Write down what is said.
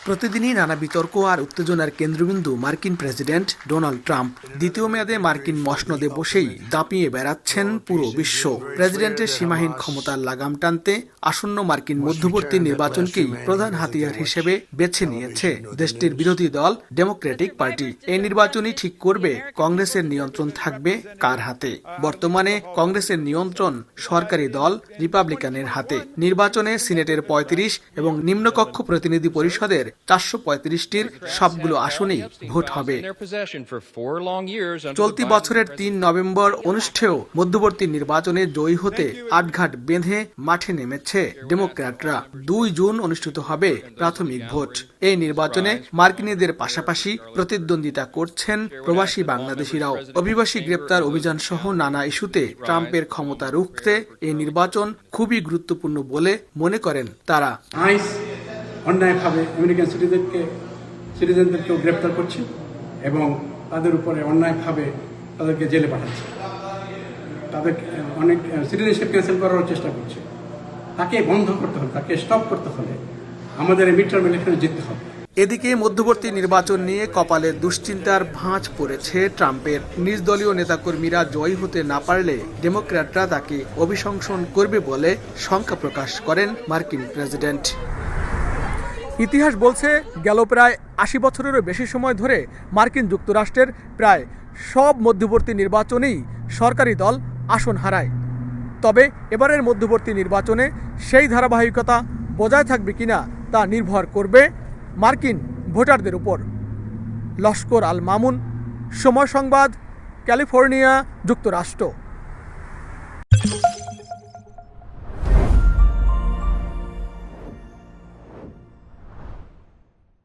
প্রতিদিনই নানা বিতর্ক আর উত্তেজনার কেন্দ্রবিন্দু মার্কিন প্রেসিডেন্ট ডোনাল্ড ট্রাম্প। দ্বিতীয় মেয়াদে মার্কিন মসনদে বসেই দাপিয়ে বেড়াচ্ছেন পুরো বিশ্ব। প্রেসিডেন্টের সীমাহীন ক্ষমতার লাগাম টানতে আসন্ন মার্কিন মধ্যবর্তী নির্বাচনকেই প্রধান হাতিয়ার হিসেবে বেছে নিয়েছে দেশটির বিরোধী দল ডেমোক্রেটিক পার্টি। এই নির্বাচনই ঠিক করবে কংগ্রেসের নিয়ন্ত্রণ থাকবে কার হাতে। বর্তমানে কংগ্রেসের নিয়ন্ত্রণ সরকারি দল রিপাবলিকানের হাতে। নির্বাচনে সিনেটের ৩৫ এবং নিম্নকক্ষ প্রতিনিধি পরিষদের ৪৩৫টির সবগুলো আসনেই ভোট হবে। চলতি বছরের ৩ নভেম্বর অনুষ্ঠেয় মধ্যবর্তী নির্বাচনে জয়ী হতে আটঘাট বেঁধে মাঠে নেমেছে ডেমোক্র্যাটরা। ২ জুন অনুষ্ঠিত হবে প্রাথমিক ভোট। এই নির্বাচনে মার্কিনীদের পাশাপাশি প্রতিদ্বন্দ্বিতা করছেন প্রবাসী বাংলাদেশিরাও। অভিবাসী গ্রেপ্তার অভিযান সহ নানা ইস্যুতে ট্রাম্পের ক্ষমতা রুখতে এই নির্বাচন খুবই গুরুত্বপূর্ণ বলে মনে করেন তারা। অন্যায়ভাবে আমেরিকান সিটিজেনদেরকেও গ্রেপ্তার করছে এবং তাদের উপরে অন্যায়ভাবে তাদেরকে জেলে পাঠাচ্ছে, তাদের অনেক সিটিজেনশিপ ক্যান্সেল করার চেষ্টা করছে। তাকে বন্ধ করতে হবে, তাকে স্টপ করতে হলে আমাদের এই মিডটার্ম ইলেকশনে জিততে হবে। এদিকে মধ্যবর্তী নির্বাচন নিয়ে কপালে দুশ্চিন্তার ভাঁজ পড়েছে ট্রাম্পের। নিজ দলীয় নেতাকর্মীরা জয়ী হতে না পারলে ডেমোক্র্যাটরা তাকে অভিশংসন করবে বলে শঙ্কা প্রকাশ করেন মার্কিন প্রেসিডেন্ট। ইতিহাস বলছে গেল প্রায় ৮০ বছরেরও বেশি সময় ধরে মার্কিন যুক্তরাষ্ট্রের প্রায় সব মধ্যবর্তী নির্বাচনেই সরকারি দল আসন হারায়। তবে এবারের মধ্যবর্তী নির্বাচনে সেই ধারাবাহিকতা বজায় থাকবে কিনা তা নির্ভর করবে মার্কিন ভোটারদের উপর। লস্কর আল মামুন, সময় সংবাদ, ক্যালিফোর্নিয়া, যুক্তরাষ্ট্র।